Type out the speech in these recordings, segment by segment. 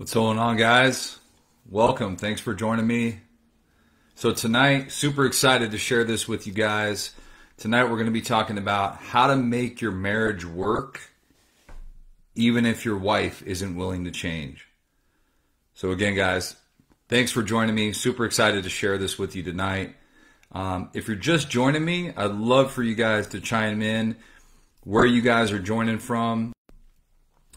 What's going on, guys? Welcome. Thanks for joining me. So tonight, super excited to share this with you guys. Tonight we're going to be talking about how to make your marriage work even if your wife isn't willing to change. So again, guys, thanks for joining me. Super excited to share this with you tonight. If you're just joining me, I'd love for you guys to chime in where you guys are joining from,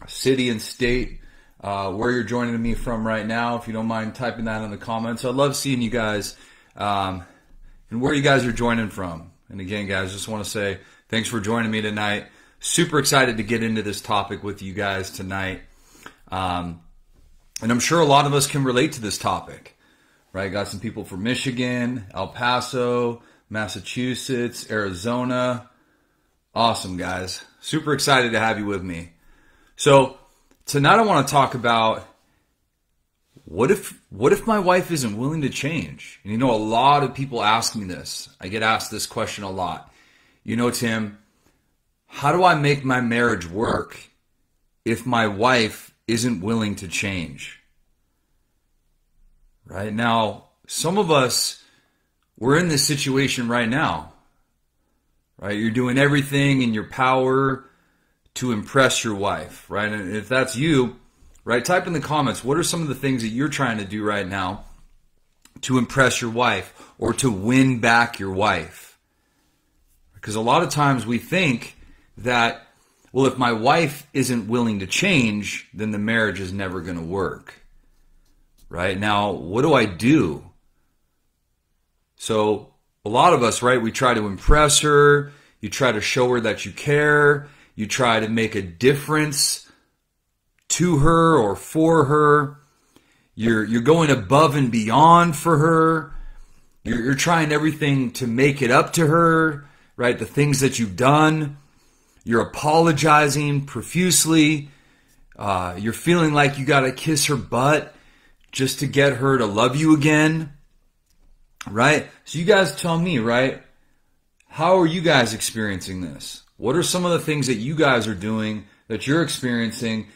city and state, where you're joining me from right now. If you don't mind typing that in the comments, I'd love seeing you guys and where you guys are joining from. And again, guys, just want to say thanks for joining me tonight. Super excited to get into this topic with you guys tonight. And I'm sure a lot of us can relate to this topic, right? Got some people from Michigan, El Paso, Massachusetts, Arizona. Awesome, guys. Super excited to have you with me. So tonight I want to talk about what if my wife isn't willing to change? And you know, a lot of people ask me this. I get asked this question a lot. You know, Tim, how do I make my marriage work if my wife isn't willing to change? Right now, some of us, we're in this situation right now. Right? You're doing everything in your power to impress your wife, right? And if that's you, right, type in the comments, what are some of the things that you're trying to do right now to impress your wife or to win back your wife? Because a lot of times we think that, well, if my wife isn't willing to change, then the marriage is never going to work, right? Now, what do I do? So a lot of us, right, we try to impress her. You try to show her that you care. You try to make a difference to her or for her. You're going above and beyond for her. You're trying everything to make it up to her, right? The things that you've done. You're apologizing profusely. You're feeling like you got to kiss her butt just to get her to love you again, right? So you guys tell me, right? How are you guys experiencing this? What are some of the things that you guys are doing, that you're experiencing?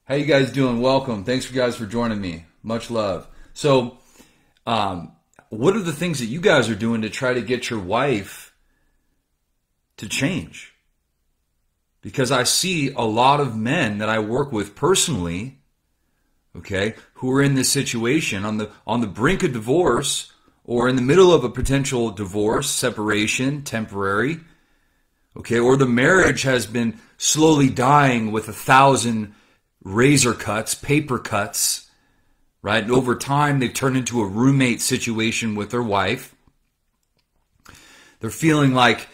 How you guys doing? Welcome. Thanks, you guys, for joining me. Much love. So, what are the things that you guys are doing to try to get your wife to change? Because I see a lot of men that I work with personally, okay, who are in this situation on the brink of divorce or in the middle of a potential divorce, separation, temporary. Okay, or the marriage has been slowly dying with 1,000 razor cuts, paper cuts, right? And over time, they've turned into a roommate situation with their wife. They're feeling like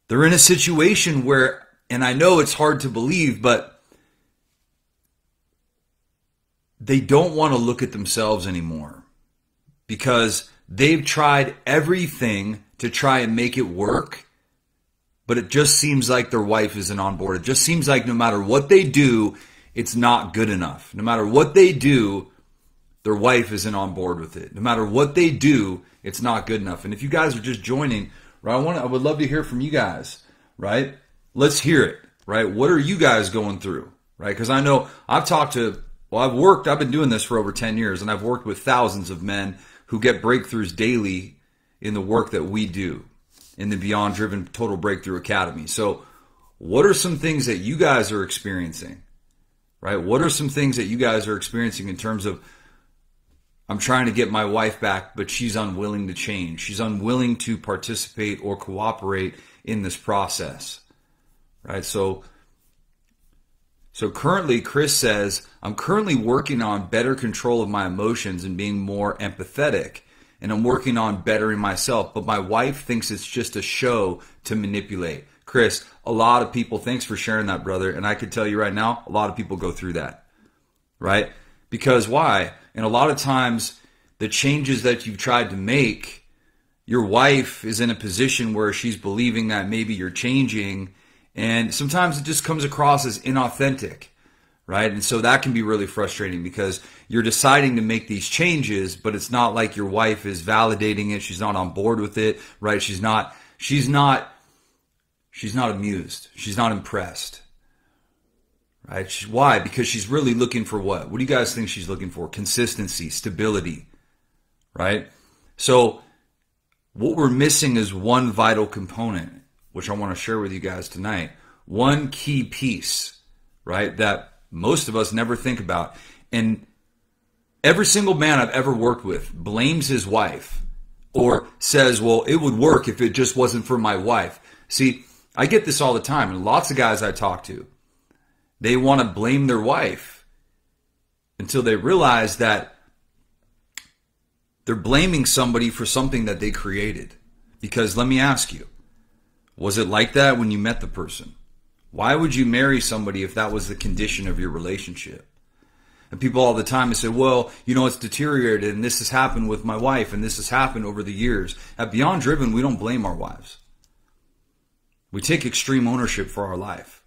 they're in a situation where, and I know it's hard to believe, but they don't want to look at themselves anymore because they've tried everything to try and make it work. But it just seems like their wife isn't on board. It just seems like no matter what they do, it's not good enough. No matter what they do, their wife isn't on board with it. No matter what they do, it's not good enough. And if you guys are just joining, right, I would love to hear from you guys, right? Let's hear it, right? What are you guys going through, right? Because I know I've been doing this for over 10 years, and I've worked with thousands of men who get breakthroughs daily in the work that we do in the Beyond Driven Total Breakthrough Academy. So what are some things that you guys are experiencing, right? What are some things that you guys are experiencing in terms of, I'm trying to get my wife back, but she's unwilling to change. She's unwilling to participate or cooperate in this process, right? So currently, Chris says, I'm currently working on better control of my emotions and being more empathetic. And I'm working on bettering myself, but my wife thinks it's just a show to manipulate. Chris, a lot of people, thanks for sharing that, brother. And I can tell you right now, a lot of people go through that, right? Because why? And a lot of times, the changes that you've tried to make, your wife is in a position where she's believing that maybe you're changing, and sometimes it just comes across as inauthentic. Right? And so that can be really frustrating because you're deciding to make these changes, but it's not like your wife is validating it. She's not on board with it, right? She's not amused. She's not impressed, right? Why? Because she's really looking for what? What do you guys think she's looking for? Consistency, stability, right? So what we're missing is one vital component, which I want to share with you guys tonight. One key piece, right, that most of us never think about. And every single man I've ever worked with blames his wife or says, well, it would work if it just wasn't for my wife. See, I get this all the time, and lots of guys I talk to, they want to blame their wife until they realize that they're blaming somebody for something that they created. Because let me ask you, was it like that when you met the person? Why would you marry somebody if that was the condition of your relationship? And people all the time say, well, you know, it's deteriorated and this has happened with my wife and this has happened over the years. At Beyond Driven, we don't blame our wives. We take extreme ownership for our life.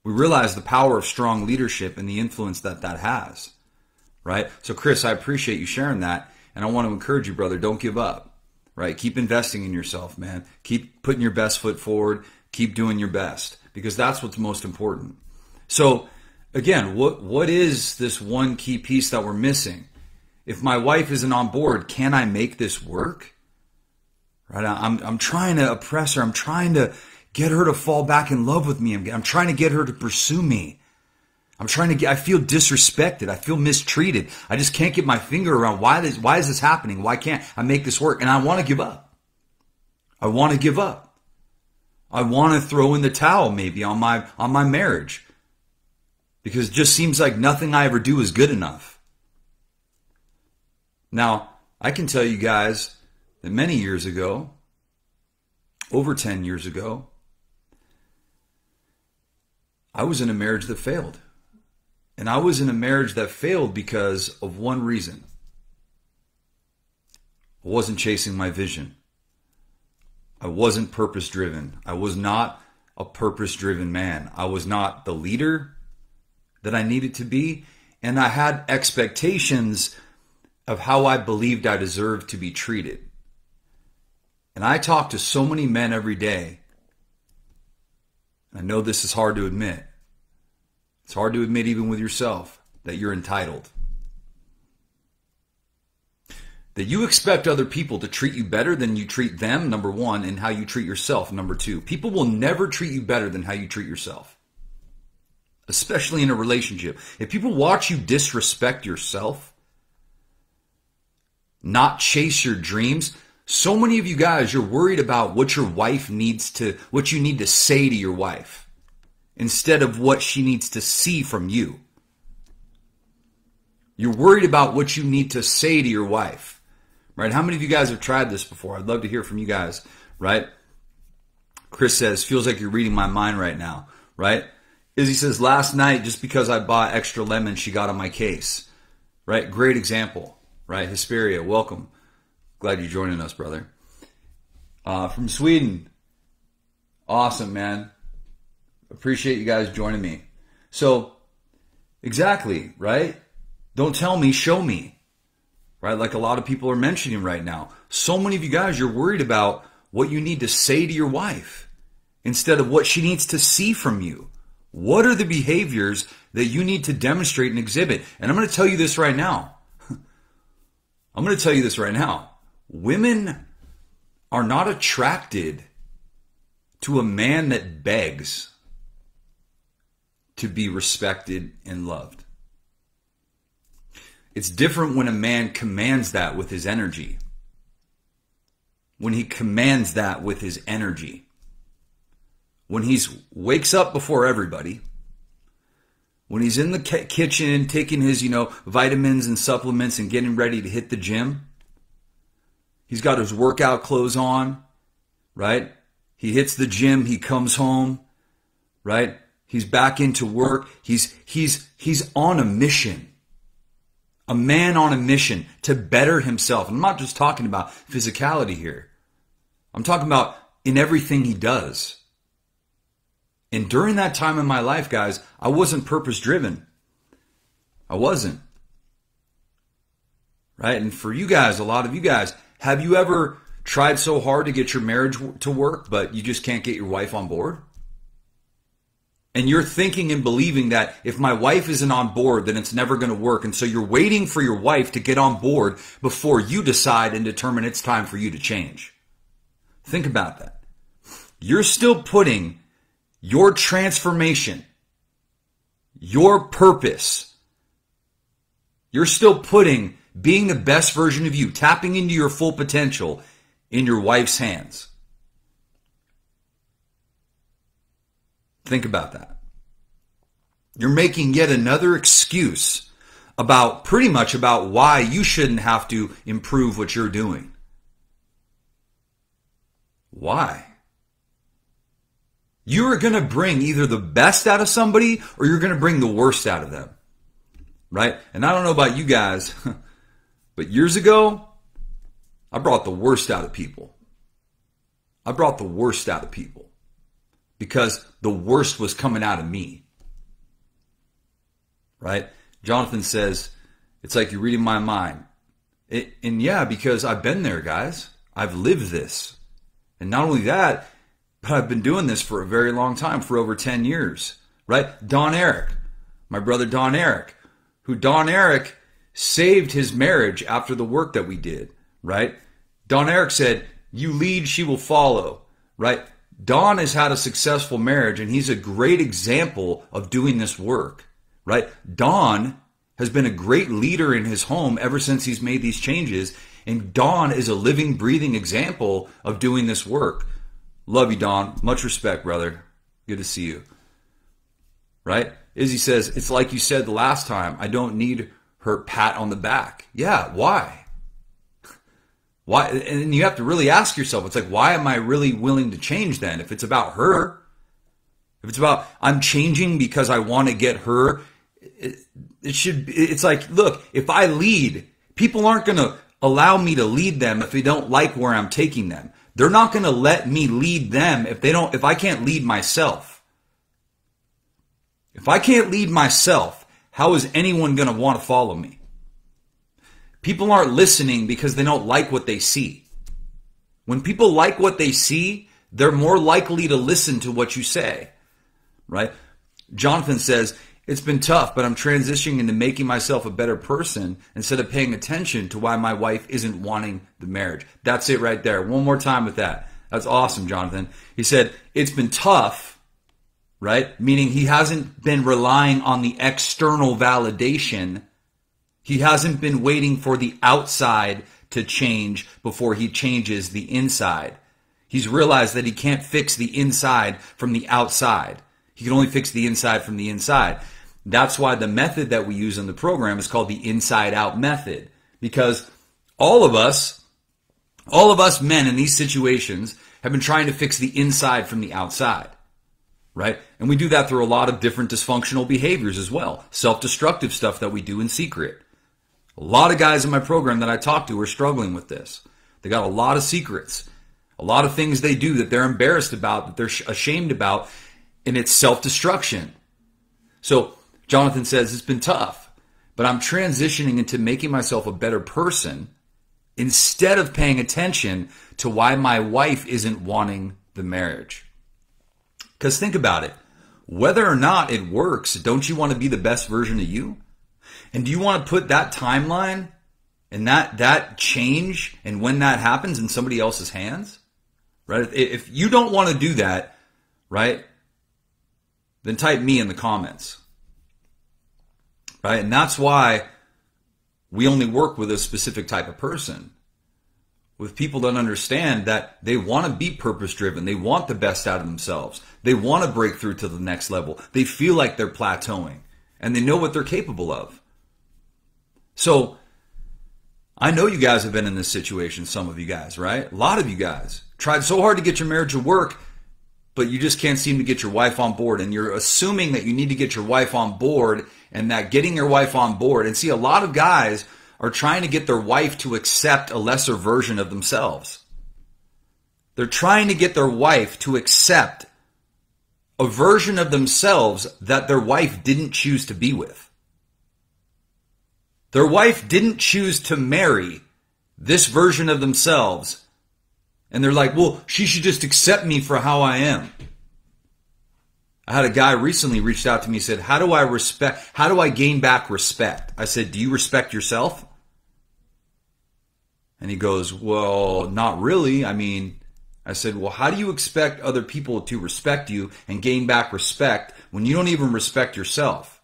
We realize the power of strong leadership and the influence that that has, right? So Chris, I appreciate you sharing that. And I want to encourage you, brother, don't give up, right? Keep investing in yourself, man. Keep putting your best foot forward. Keep doing your best, because that's what's most important. So again, what is this one key piece that we're missing? If my wife isn't on board, can I make this work? Right? I'm trying to oppress her. I'm trying to get her to fall back in love with me. I'm trying to get her to pursue me. I feel disrespected. I feel mistreated. I just can't get my finger around why is this happening? Why can't I make this work? And I want to give up. I want to give up. I want to throw in the towel maybe on my marriage, because it just seems like nothing I ever do is good enough. Now, I can tell you guys that many years ago, over 10 years ago, I was in a marriage that failed. And I was in a marriage that failed because of one reason. I wasn't chasing my vision. I wasn't purpose-driven. I was not a purpose-driven man. I was not the leader that I needed to be. And I had expectations of how I believed I deserved to be treated. And I talk to so many men every day. I know this is hard to admit. It's hard to admit even with yourself that you're entitled. That you expect other people to treat you better than you treat them, number one, and how you treat yourself, number two. People will never treat you better than how you treat yourself. Especially in a relationship. If people watch you disrespect yourself, not chase your dreams, so many of you guys, you're worried about what your wife what you need to say to your wife, instead of what she needs to see from you. You're worried about what you need to say to your wife, right? How many of you guys have tried this before? I'd love to hear from you guys, right? Chris says, feels like you're reading my mind right now, right? Izzy says, last night, just because I bought extra lemon, she got on my case, right? Great example, right? Hesperia, welcome. Glad you're joining us, brother. From Sweden. Awesome, man. Appreciate you guys joining me. So, exactly, right? Don't tell me, show me. Right? Like a lot of people are mentioning right now. So many of you guys, you're worried about what you need to say to your wife instead of what she needs to see from you. What are the behaviors that you need to demonstrate and exhibit? And I'm going to tell you this right now. Women are not attracted to a man that begs to be respected and loved. It's different when a man commands that with his energy. When he commands that with his energy. When he wakes up before everybody. When he's in the kitchen taking his, vitamins and supplements and getting ready to hit the gym. He's got his workout clothes on, right? He hits the gym, he comes home, right? He's back into work. He's on a mission. A man on a mission to better himself. I'm not just talking about physicality here. I'm talking about in everything he does. And during that time in my life, guys, I wasn't purpose-driven. I wasn't. Right? And for you guys, a lot of you guys, have you ever tried so hard to get your marriage to work, but you just can't get your wife on board? And you're thinking and believing that if my wife isn't on board, then it's never going to work. And so you're waiting for your wife to get on board before you decide and determine it's time for you to change. Think about that. You're still putting your transformation, your purpose, you're still putting being the best version of you, tapping into your full potential in your wife's hands. Think about that. You're making yet another excuse about pretty much about why you shouldn't have to improve what you're doing. Why? You are going to bring either the best out of somebody or you're going to bring the worst out of them. Right? And I don't know about you guys, but years ago, I brought the worst out of people. I brought the worst out of people because the worst was coming out of me. Right? Jonathan says, it's like you're reading my mind. And yeah, because I've been there, guys. I've lived this. And not only that, but I've been doing this for a very long time, for over 10 years. Right? Don Eric, my brother Don Eric, Don Eric saved his marriage after the work that we did, right? Don Eric said, you lead, she will follow, right? Don has had a successful marriage and he's a great example of doing this work, right? Don has been a great leader in his home ever since he's made these changes. And Don is a living, breathing example of doing this work. Love you, Don. Much respect, brother. Good to see you. Right? Izzy says, it's like you said the last time, I don't need her pat on the back. Yeah, why? Why? And you have to really ask yourself, it's like, why am I really willing to change then? If it's about her, if it's about, I'm changing because I want to get her, it's like, look, if I lead, people aren't going to allow me to lead them if they don't like where I'm taking them. They're not going to let me lead them if I can't lead myself. If I can't lead myself, how is anyone going to want to follow me? People aren't listening because they don't like what they see. When people like what they see, they're more likely to listen to what you say, right? Jonathan says, it's been tough, but I'm transitioning into making myself a better person instead of paying attention to why my wife isn't wanting the marriage. That's it right there. One more time with that. That's awesome, Jonathan. He said, it's been tough, right? Meaning he hasn't been relying on the external validation. He hasn't been waiting for the outside to change before he changes the inside. He's realized that he can't fix the inside from the outside. He can only fix the inside from the inside. That's why the method that we use in the program is called the inside out method. Because all of us men in these situations have been trying to fix the inside from the outside. Right? And we do that through a lot of different dysfunctional behaviors as well. Self-destructive stuff that we do in secret. A lot of guys in my program that I talk to are struggling with this. They got a lot of secrets. A lot of things they do that they're embarrassed about, that they're ashamed about, and it's self-destruction. So Jonathan says, it's been tough, but I'm transitioning into making myself a better person instead of paying attention to why my wife isn't wanting the marriage. Because think about it. Whether or not it works, don't you want to be the best version of you? And do you want to put that timeline and that change and when that happens in somebody else's hands? Right? If you don't want to do that, right, then type me in the comments. Right? And that's why we only work with a specific type of person. With people that understand that they want to be purpose-driven. They want the best out of themselves. They want to break through to the next level. They feel like they're plateauing. And they know what they're capable of. So, I know you guys have been in this situation, some of you guys, right? A lot of you guys tried so hard to get your marriage to work, but you just can't seem to get your wife on board. And you're assuming that you need to get your wife on board and that getting your wife on board. And see, a lot of guys are trying to get their wife to accept a lesser version of themselves. They're trying to get their wife to accept a version of themselves that their wife didn't choose to be with. Their wife didn't choose to marry this version of themselves. And they're like, well, she should just accept me for how I am. I had a guy recently reached out to me and said, how do I gain back respect? I said, do you respect yourself? And he goes, well, not really. I said, well, how do you expect other people to respect you and gain back respect when you don't even respect yourself?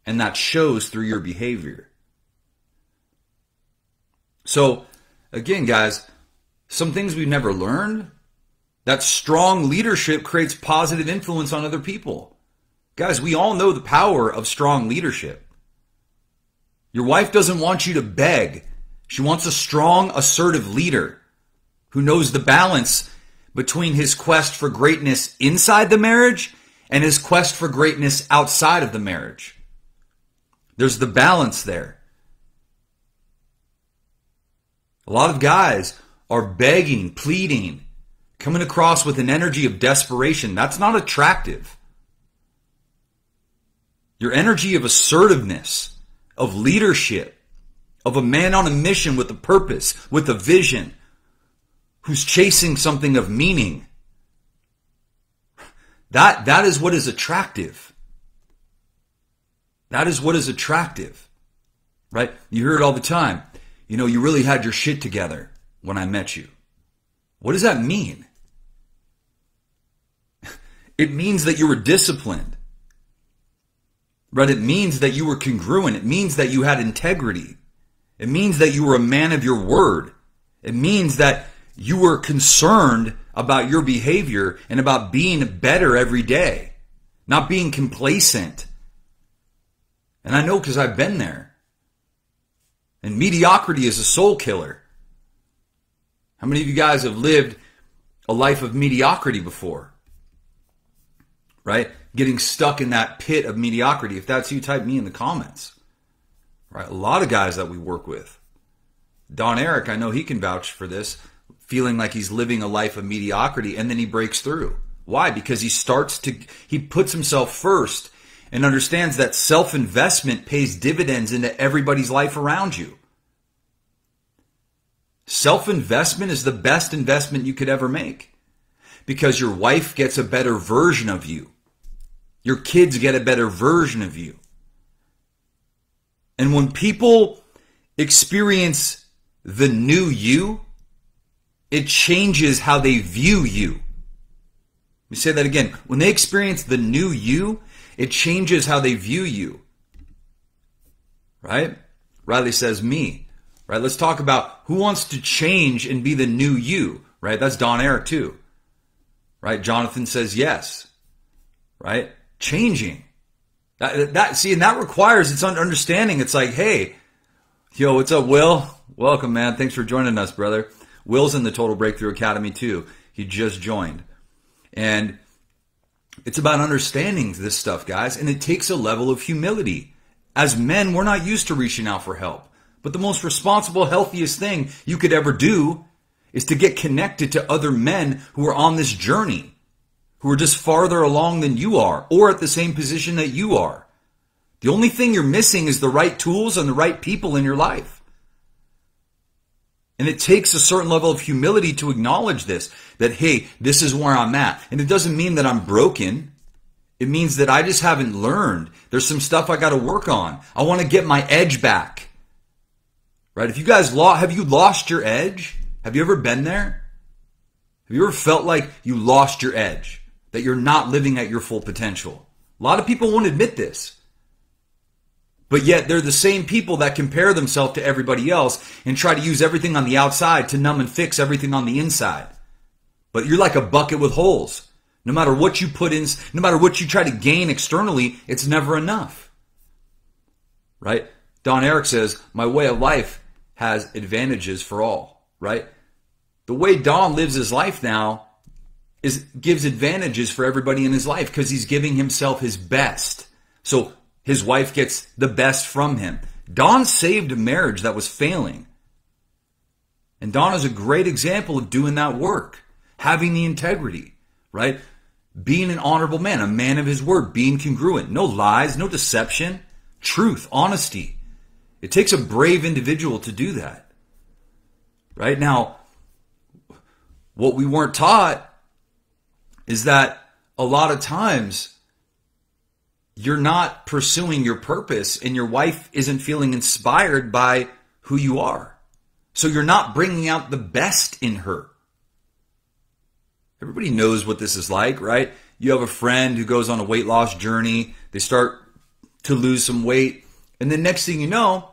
And that shows through your behavior. So, again, guys, some things we've never learned, that strong leadership creates positive influence on other people. Guys, we all know the power of strong leadership. Your wife doesn't want you to beg. She wants a strong, assertive leader who knows the balance between his quest for greatness inside the marriage and his quest for greatness outside of the marriage. There's the balance there. A lot of guys are begging, pleading, coming across with an energy of desperation. That's not attractive. Your energy of assertiveness, of leadership, of a man on a mission with a purpose, with a vision, who's chasing something of meaning. That is what is attractive. That is what is attractive. Right? You hear it all the time. You know, you really had your shit together when I met you. What does that mean? It means that you were disciplined. Right? It means that you were congruent. It means that you had integrity. It means that you were a man of your word. It means that you were concerned about your behavior and about being better every day, not being complacent. And I know because I've been there. And mediocrity is a soul killer. How many of you guys have lived a life of mediocrity before? Right? Getting stuck in that pit of mediocrity. If that's you, type me in the comments. Right? A lot of guys that we work with. Don Eric, I know he can vouch for this, feeling like he's living a life of mediocrity, and then he breaks through. Why? Because he puts himself first and understands that self-investment pays dividends into everybody's life around you. Self-investment is the best investment you could ever make because your wife gets a better version of you. Your kids get a better version of you. And when people experience the new you, it changes how they view you. Let me say that again. When they experience the new you, it changes how they view you. Right? Riley says me. Right? Let's talk about who wants to change and be the new you. Right? That's Don Eric too. Right? Jonathan says yes. Right? Changing. And that requires its understanding. It's like, hey, yo, what's up, Will? Welcome, man. Thanks for joining us, brother. Will's in the Total Breakthrough Academy too. He just joined. And it's about understanding this stuff, guys. And it takes a level of humility. As men, we're not used to reaching out for help. But the most responsible, healthiest thing you could ever do is to get connected to other men who are on this journey, who are just farther along than you are, or at the same position that you are. The only thing you're missing is the right tools and the right people in your life. And it takes a certain level of humility to acknowledge this, that, hey, this is where I'm at. And it doesn't mean that I'm broken. It means that I just haven't learned. There's some stuff I got to work on. I want to get my edge back. Right? If you guys have you lost your edge? Have you ever been there? Have you ever felt like you lost your edge? That you're not living at your full potential? A lot of people won't admit this. But yet they're the same people that compare themselves to everybody else and try to use everything on the outside to numb and fix everything on the inside. But you're like a bucket with holes. No matter what you put in, no matter what you try to gain externally, it's never enough. Right? Don Eric says, my way of life has advantages for all. Right? The way Don lives his life now gives advantages for everybody in his life because he's giving himself his best. So his wife gets the best from him. Don saved a marriage that was failing. And Don is a great example of doing that work. Having the integrity, right? Being an honorable man, a man of his word, being congruent. No lies, no deception. Truth, honesty. It takes a brave individual to do that. Right? Now, what we weren't taught is that a lot of times you're not pursuing your purpose and your wife isn't feeling inspired by who you are. So you're not bringing out the best in her. Everybody knows what this is like, right? You have a friend who goes on a weight loss journey. They start to lose some weight. And then next thing you know,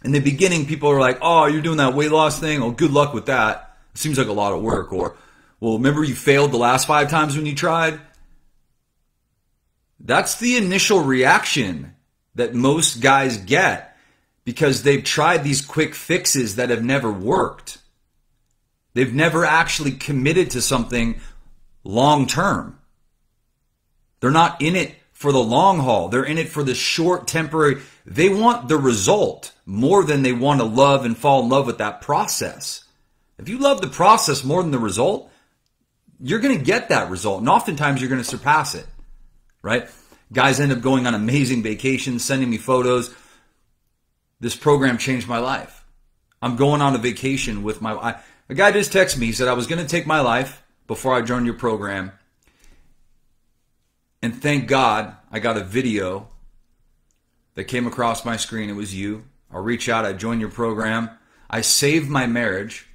in the beginning, people are like, oh, you're doing that weight loss thing? Oh, good luck with that. It seems like a lot of work. Or, well, remember you failed the last 5 times when you tried? That's the initial reaction that most guys get because they've tried these quick fixes that have never worked. They've never actually committed to something long term. They're not in it for the long haul. They're in it for the short, temporary. They want the result more than they want to love and fall in love with that process. If you love the process more than the result, you're going to get that result. And oftentimes you're going to surpass it, right? Guys end up going on amazing vacations, sending me photos. This program changed my life. I'm going on a vacation with my... A guy just texted me. He said, I was going to take my life before I joined your program. And thank God I got a video that came across my screen. It was you. I'll reach out. I joined your program. I saved my marriage.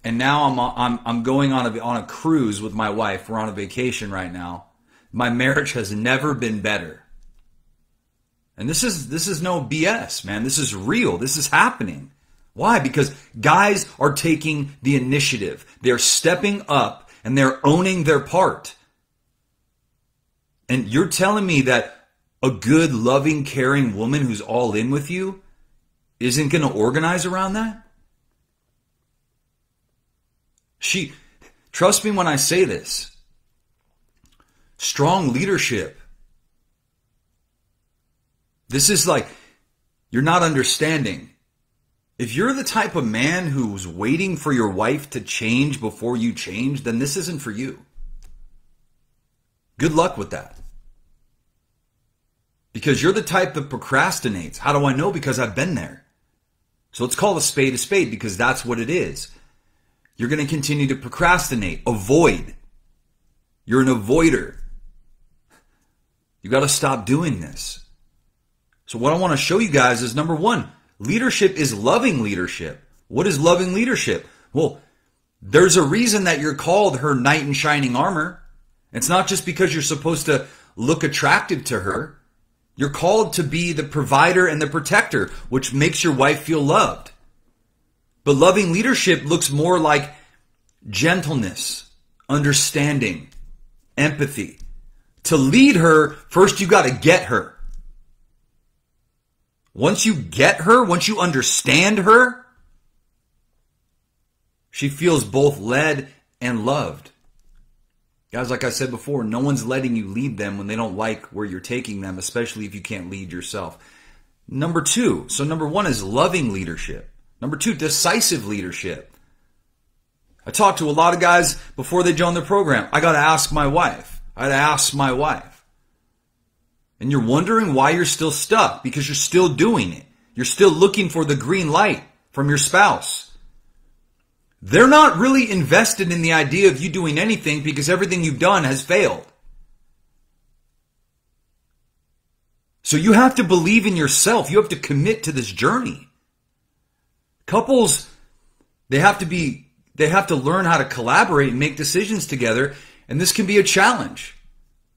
And now I'm going on a cruise with my wife. We're on a vacation right now. My marriage has never been better. And this is no BS, man. This is real. This is happening. Why? Because guys are taking the initiative. They're stepping up and they're owning their part. And you're telling me that a good, loving, caring woman who's all in with you isn't going to organize around that? Trust me when I say this. Strong leadership. This is like, you're not understanding. If you're the type of man who's waiting for your wife to change before you change, then this isn't for you. Good luck with that. Because you're the type that procrastinates. How do I know? Because I've been there. So let's call a spade because that's what it is. You're going to continue to procrastinate, avoid. You're an avoider. You got to stop doing this. So what I want to show you guys is, number one, leadership is loving leadership. What is loving leadership? Well, there's a reason that you're called her knight in shining armor. It's not just because you're supposed to look attractive to her. You're called to be the provider and the protector, which makes your wife feel loved. But loving leadership looks more like gentleness, understanding, empathy. To lead her, first you got to get her. Once you get her, once you understand her, she feels both led and loved. Guys, like I said before, no one's letting you lead them when they don't like where you're taking them, especially if you can't lead yourself. Number one is loving leadership. Number two, decisive leadership. I talk to a lot of guys before they join the program. I got to ask my wife. And you're wondering why you're still stuck, because you're still doing it. You're still looking for the green light from your spouse. They're not really invested in the idea of you doing anything because everything you've done has failed. So you have to believe in yourself. You have to commit to this journey. Couples, they have to learn how to collaborate and make decisions together, and this can be a challenge.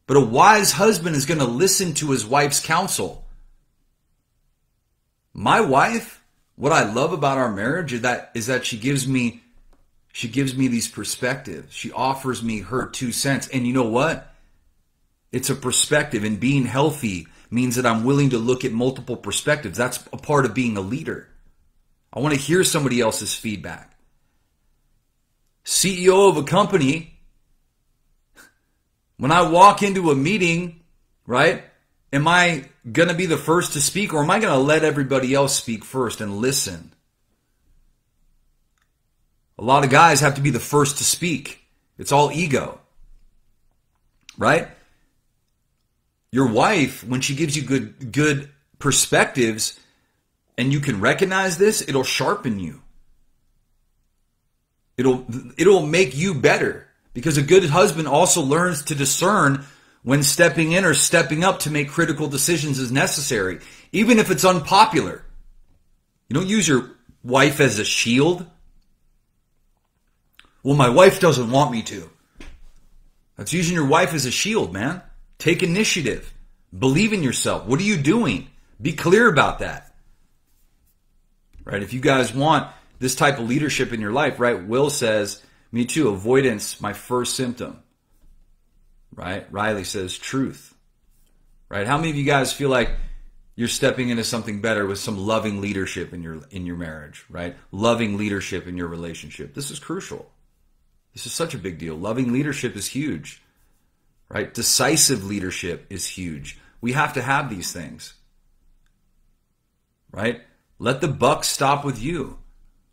But a wise husband is going to listen to his wife's counsel. My wife, what I love about our marriage is that she gives me these perspectives. She offers me her 2 cents. And you know what? It's a perspective, and being healthy means that I'm willing to look at multiple perspectives. That's a part of being a leader. I want to hear somebody else's feedback. CEO of a company, when I walk into a meeting, right, am I going to be the first to speak, or am I going to let everybody else speak first and listen? A lot of guys have to be the first to speak. It's all ego, right? Your wife, when she gives you good perspectives and you can recognize this, it'll sharpen you. It'll make you better Because a good husband also learns to discern when stepping in or stepping up to make critical decisions is necessary, even if it's unpopular. You don't use your wife as a shield. Well, my wife doesn't want me to. That's using your wife as a shield, man. Take initiative. Believe in yourself. What are you doing? Be clear about that. Right? If you guys want this type of leadership in your life, right? Will says, me too, avoidance, my first symptom. Right? Riley says, truth. Right? How many of you guys feel like you're stepping into something better with some loving leadership in your marriage, right? Loving leadership in your relationship. This is crucial. This is such a big deal. Loving leadership is huge, right? Decisive leadership is huge. We have to have these things, right? Let the buck stop with you.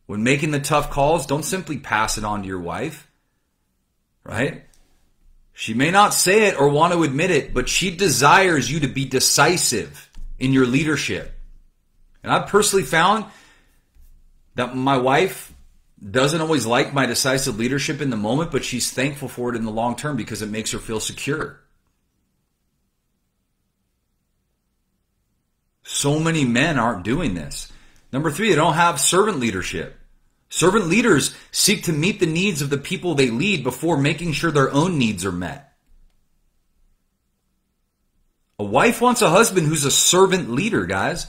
When making the tough calls, don't simply pass it on to your wife, right? She may not say it or want to admit it, but she desires you to be decisive in your leadership. And I've personally found that my wife doesn't always like my decisive leadership in the moment, but she's thankful for it in the long term because it makes her feel secure. So many men aren't doing this. Number 3, they don't have servant leadership. Servant leaders seek to meet the needs of the people they lead before making sure their own needs are met. A wife wants a husband who's a servant leader, guys,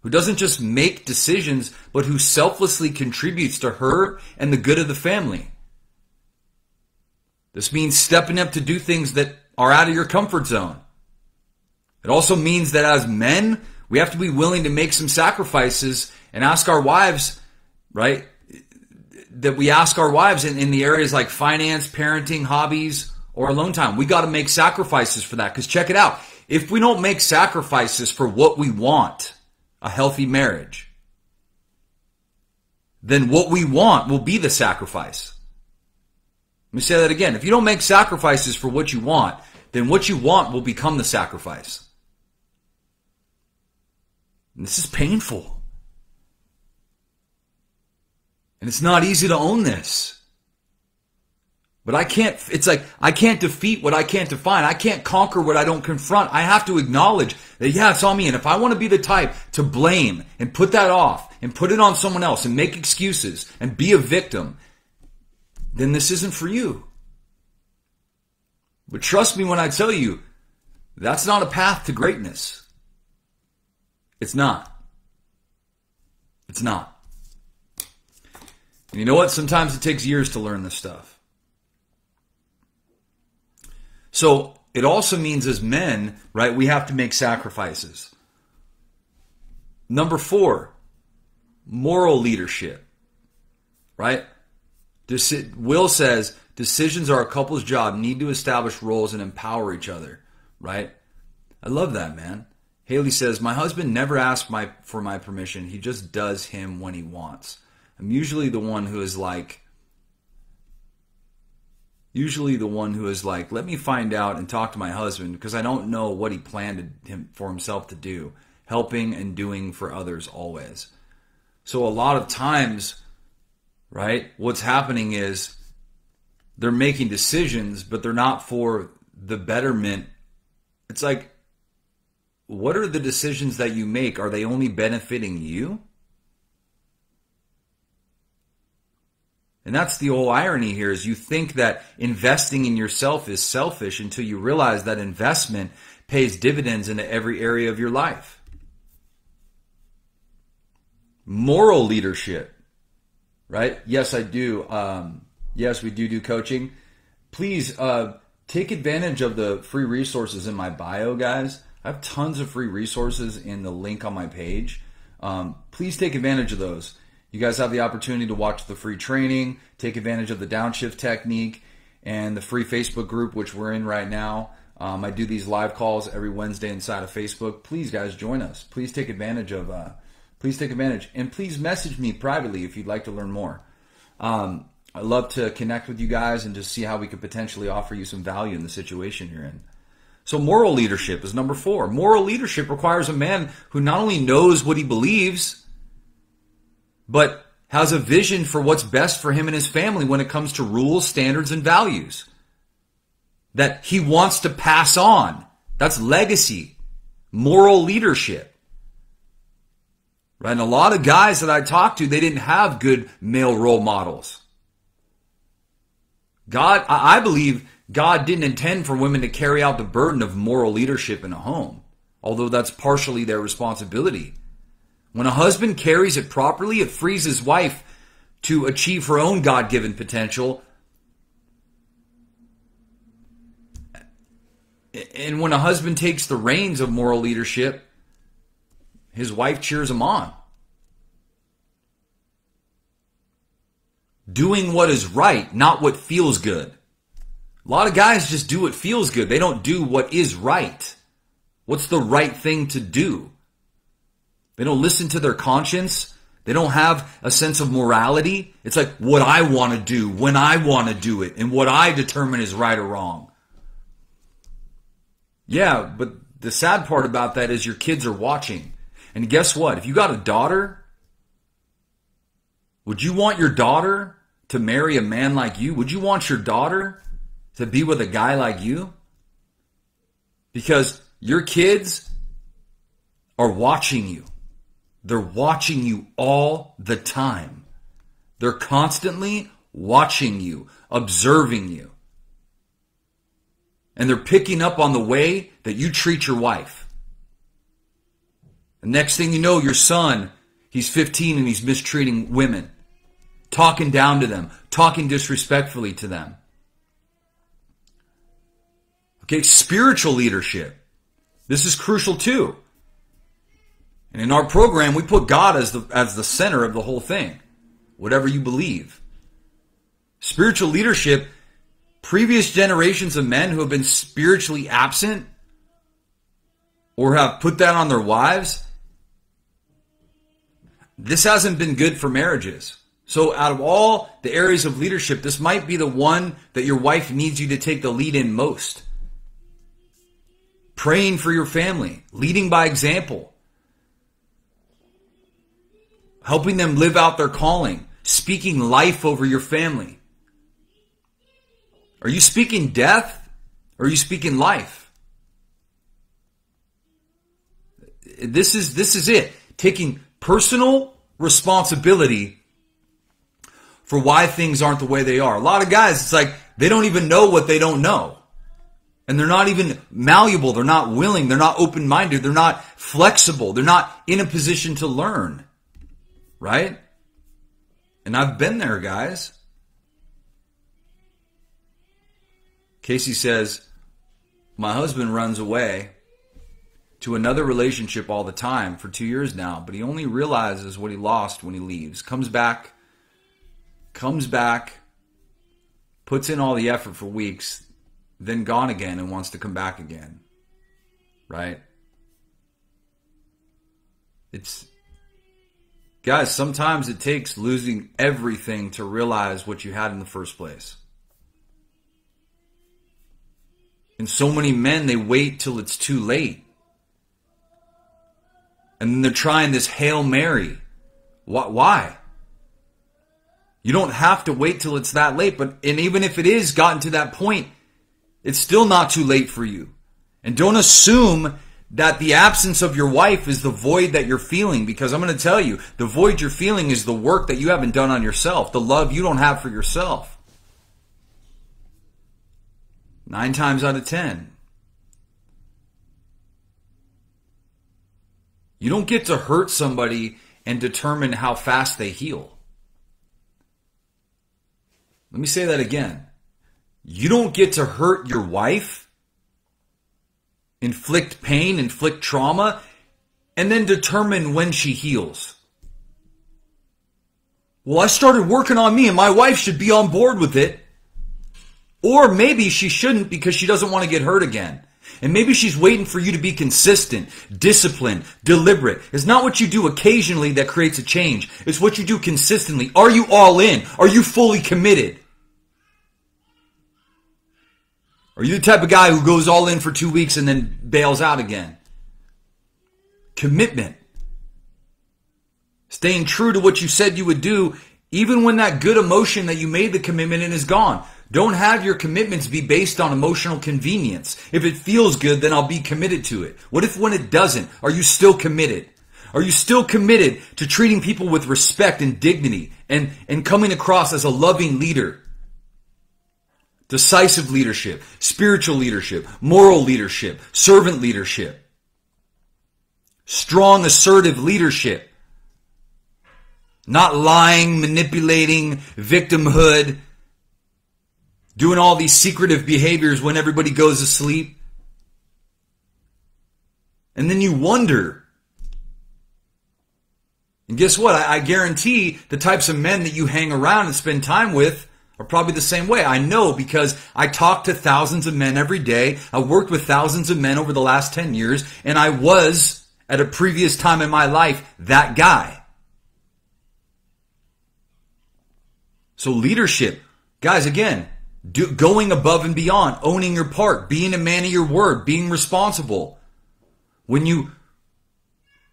who doesn't just make decisions, but who selflessly contributes to her and the good of the family. This means stepping up to do things that are out of your comfort zone. It also means that as men, we have to be willing to make some sacrifices and ask our wives, right? That we ask our wives in the areas like finance, parenting, hobbies, or alone time. We got to make sacrifices for that. Because check it out. If we don't make sacrifices for what we want, a healthy marriage, then what we want will be the sacrifice. Let me say that again. If you don't make sacrifices for what you want, then what you want will become the sacrifice. And this is painful. And it's not easy to own this. But I can't defeat what I can't define. I can't conquer what I don't confront. I have to acknowledge that, yeah, it's on me. And if I want to be the type to blame and put that off and put it on someone else and make excuses and be a victim, then this isn't for you. But trust me when I tell you, that's not a path to greatness. It's not. It's not. And you know what? Sometimes it takes years to learn this stuff. So it also means as men, right, we have to make sacrifices. Number 4, moral leadership, right? Will says, decisions are a couple's job, need to establish roles and empower each other, right? I love that, man. Haley says, my husband never asks for my permission. He just does him when he wants. I'm usually the one who is like, let me find out and talk to my husband because I don't know what he planned for himself to do, helping and doing for others always. So a lot of times, right, what's happening is they're making decisions, but they're not for the betterment. It's like, what are the decisions that you make? Are they only benefiting you? And that's the whole irony here is you think that investing in yourself is selfish until you realize that investment pays dividends into every area of your life. Moral leadership, right? Yes, I do. Yes, we do coaching. Please take advantage of the free resources in my bio, guys. I have tons of free resources in the link on my page. Please take advantage of those. You guys have the opportunity to watch the free training, take advantage of the downshift technique, and the free Facebook group, which we're in right now. I do these live calls every Wednesday inside of Facebook. Please, guys, join us. Please take advantage of. And please message me privately if you'd like to learn more. I'd love to connect with you guys and just see how we could potentially offer you some value in the situation you're in. So moral leadership is number 4. Moral leadership requires a man who not only knows what he believes, but has a vision for what's best for him and his family when it comes to rules, standards, and values that he wants to pass on. That's legacy, moral leadership. Right? And a lot of guys that I talked to, they didn't have good male role models. I believe God didn't intend for women to carry out the burden of moral leadership in a home, although that's partially their responsibility. When a husband carries it properly, it frees his wife to achieve her own God-given potential. And when a husband takes the reins of moral leadership, his wife cheers him on. Doing what is right, not what feels good. A lot of guys just do what feels good. They don't do what is right. What's the right thing to do? They don't listen to their conscience. They don't have a sense of morality. It's like what I want to do, when I want to do it, and what I determine is right or wrong. Yeah, but the sad part about that is your kids are watching. And guess what? If you got a daughter, would you want your daughter to marry a man like you? Would you want your daughter to be with a guy like you? Because your kids are watching you. They're watching you all the time. They're constantly watching you, observing you. And they're picking up on the way that you treat your wife. The next thing you know, your son, he's 15 and he's mistreating women, talking down to them, talking disrespectfully to them. Okay, spiritual leadership. This is crucial too. And in our program, we put God as the center of the whole thing, whatever you believe. Spiritual leadership, previous generations of men who have been spiritually absent or have put that on their wives, this hasn't been good for marriages. So out of all the areas of leadership, this might be the one that your wife needs you to take the lead in most. Praying for your family, leading by example, helping them live out their calling, speaking life over your family. Are you speaking death or are you speaking life? This is it. Taking personal responsibility for why things aren't the way they are. A lot of guys, it's like they don't even know what they don't know. And they're not even malleable. They're not willing. They're not open-minded. They're not flexible. They're not in a position to learn. Right? And I've been there, guys. Casey says, my husband runs away to another relationship all the time for 2 years now, but he only realizes what he lost when he leaves. Comes back, puts in all the effort for weeks, then gone again and wants to come back again. Right? Guys, sometimes it takes losing everything to realize what you had in the first place. And so many men, they wait till it's too late. And then they're trying this Hail Mary. Why? You don't have to wait till it's that late. And even if it is gotten to that point, it's still not too late for you. And don't assume that the absence of your wife is the void that you're feeling, because I'm going to tell you, the void you're feeling is the work that you haven't done on yourself, the love you don't have for yourself. 9 times out of 10. You don't get to hurt somebody and determine how fast they heal. Let me say that again. You don't get to hurt your wife, inflict pain, inflict trauma, and then determine when she heals. Well, I started working on me and my wife should be on board with it. Or maybe she shouldn't because she doesn't want to get hurt again. And maybe she's waiting for you to be consistent, disciplined, deliberate. It's not what you do occasionally that creates a change. It's what you do consistently. Are you all in? Are you fully committed? Are you the type of guy who goes all in for 2 weeks and then bails out again? Commitment. Staying true to what you said you would do, even when that good emotion that you made the commitment in is gone. Don't have your commitments be based on emotional convenience. If it feels good, then I'll be committed to it. What if when it doesn't? Are you still committed? Are you still committed to treating people with respect and dignity and coming across as a loving leader? Decisive leadership, spiritual leadership, moral leadership, servant leadership, strong, assertive leadership. Not lying, manipulating, victimhood, doing all these secretive behaviors when everybody goes to sleep. And then you wonder. And guess what? I guarantee the types of men that you hang around and spend time with are probably the same way. I know because I talk to thousands of men every day. I worked with thousands of men over the last 10 years, and I was, at a previous time in my life, that guy. So leadership, guys, again, going above and beyond, owning your part, being a man of your word, being responsible. When you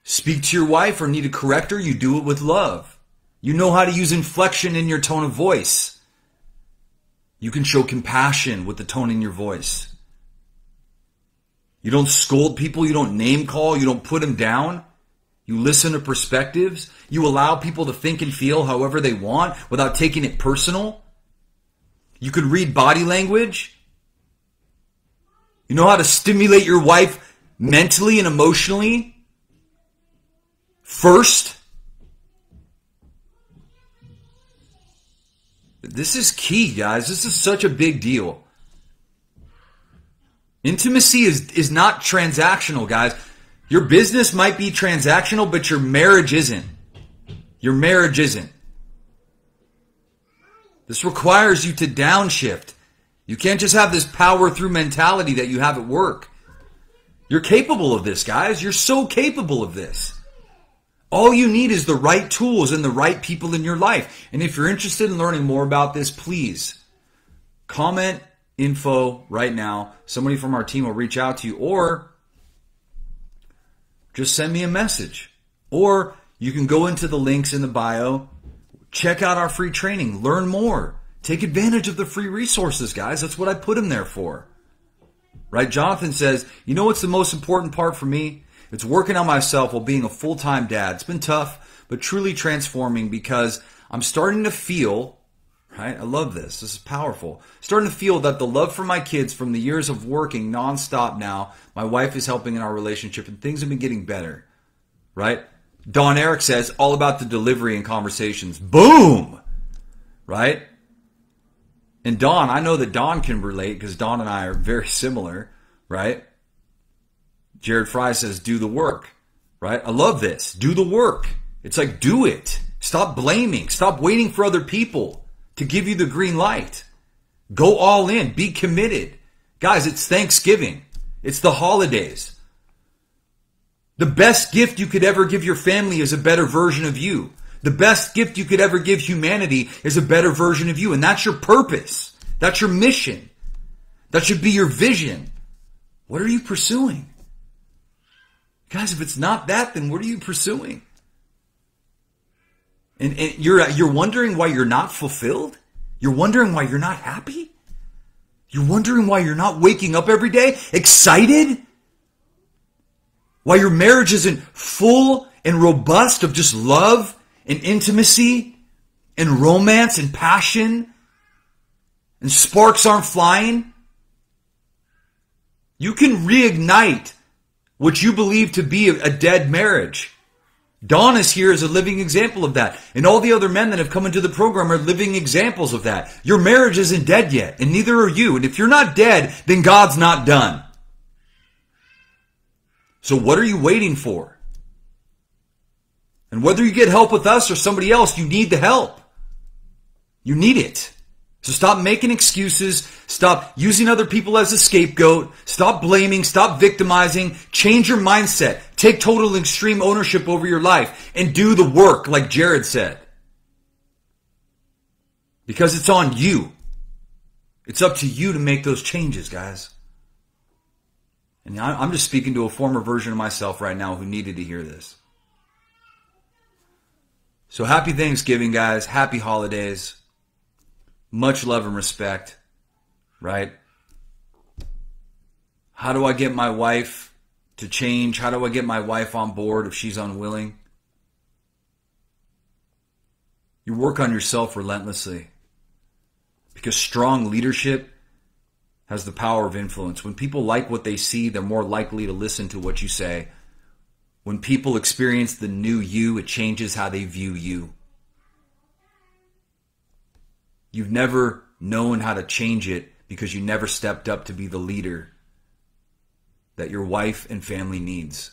speak to your wife or need to correct her, you do it with love. You know how to use inflection in your tone of voice. You can show compassion with the tone in your voice. You don't scold people. You don't name call. You don't put them down. You listen to perspectives. You allow people to think and feel however they want without taking it personal. You can read body language. You know how to stimulate your wife mentally and emotionally first. This is key, guys. This is such a big deal. Intimacy is not transactional, guys. Your business might be transactional, but your marriage isn't. Your marriage isn't. This requires you to downshift. You can't just have this power through mentality that you have at work. You're capable of this, guys. You're so capable of this. All you need is the right tools and the right people in your life. And if you're interested in learning more about this, please comment info right now. Somebody from our team will reach out to you, or just send me a message. Or you can go into the links in the bio, check out our free training, learn more. Take advantage of the free resources, guys. That's what I put them there for. Right? Jonathan says, you know what's the most important part for me? It's working on myself while being a full-time dad. It's been tough, but truly transforming because I'm starting to feel, right? I love this. This is powerful. Starting to feel that the love for my kids from the years of working nonstop now, my wife is helping in our relationship and things have been getting better, right? Don Eric says, all about the delivery and conversations. Boom! Right? And Don, I know that Don can relate because Don and I are very similar, right? Jared Fry says, do the work, right? I love this. Do the work. It's like, do it. Stop blaming. Stop waiting for other people to give you the green light. Go all in. Be committed. Guys, it's Thanksgiving. It's the holidays. The best gift you could ever give your family is a better version of you. The best gift you could ever give humanity is a better version of you. And that's your purpose. That's your mission. That should be your vision. What are you pursuing? Guys, if it's not that, then what are you pursuing? And you're wondering why you're not fulfilled? You're wondering why you're not happy? You're wondering why you're not waking up every day excited? Why your marriage isn't full and robust of just love and intimacy and romance and passion and sparks aren't flying? You can reignite what you believe to be a dead marriage. Dawn is here as a living example of that. And all the other men that have come into the program are living examples of that. Your marriage isn't dead yet, and neither are you. And if you're not dead, then God's not done. So what are you waiting for? And whether you get help with us or somebody else, you need the help. You need it. So stop making excuses. Stop using other people as a scapegoat. Stop blaming. Stop victimizing. Change your mindset. Take total and extreme ownership over your life and do the work like Jared said. Because it's on you. It's up to you to make those changes, guys. And I'm just speaking to a former version of myself right now who needed to hear this. So happy Thanksgiving, guys. Happy holidays. Much love and respect, right? How do I get my wife to change? How do I get my wife on board if she's unwilling? You work on yourself relentlessly, because strong leadership has the power of influence. When people like what they see, they're more likely to listen to what you say. When people experience the new you, it changes how they view you. You've never known how to change it because you never stepped up to be the leader that your wife and family needs.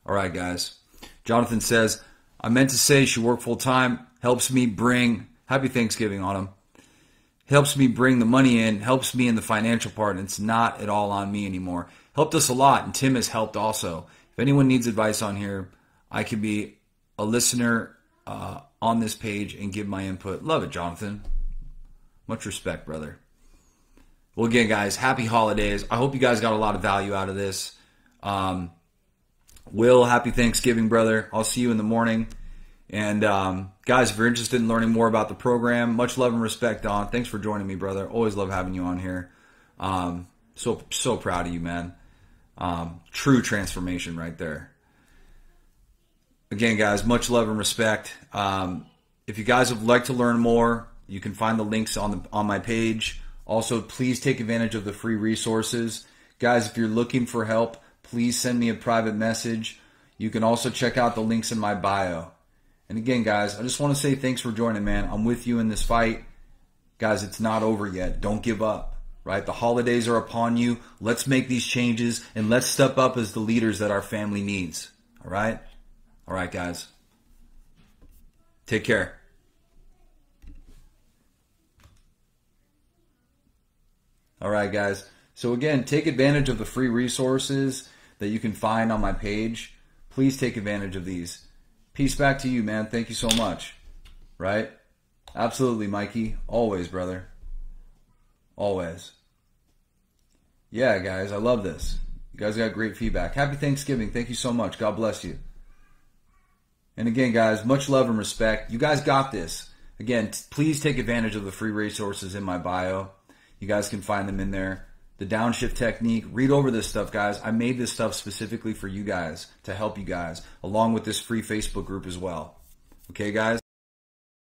All right, guys. Jonathan says, I meant to say she worked full time, helps me bring, happy Thanksgiving, Autumn, helps me bring the money in, helps me in the financial part, and it's not at all on me anymore. Helped us a lot, and Tim has helped also. If anyone needs advice on here, I can be a listener on this page and give my input. Love it, Jonathan. Much respect, brother. Well, again, guys, happy holidays. I hope you guys got a lot of value out of this. Will, happy Thanksgiving, brother. I'll see you in the morning. And guys, if you're interested in learning more about the program, much love and respect, Don. Thanks for joining me, brother. Always love having you on here. So proud of you, man. True transformation right there. Again, guys, much love and respect. If you guys would like to learn more, you can find the links on my page. Also, please take advantage of the free resources. Guys, if you're looking for help, please send me a private message. You can also check out the links in my bio. And again, guys, I just want to say thanks for joining, man. I'm with you in this fight. Guys, it's not over yet. Don't give up, right? The holidays are upon you. Let's make these changes, and let's step up as the leaders that our family needs. All right? All right, guys. Take care. All right, guys. So again, take advantage of the free resources that you can find on my page. Please take advantage of these. Peace back to you, man. Thank you so much. Right? Absolutely, Mikey. Always, brother. Always. Yeah, guys, I love this. You guys got great feedback. Happy Thanksgiving. Thank you so much. God bless you. And again, guys, much love and respect. You guys got this. Again, please take advantage of the free resources in my bio. You guys can find them in there. The downshift technique. Read over this stuff, guys. I made this stuff specifically for you guys, to help you guys, along with this free Facebook group as well. Okay, guys?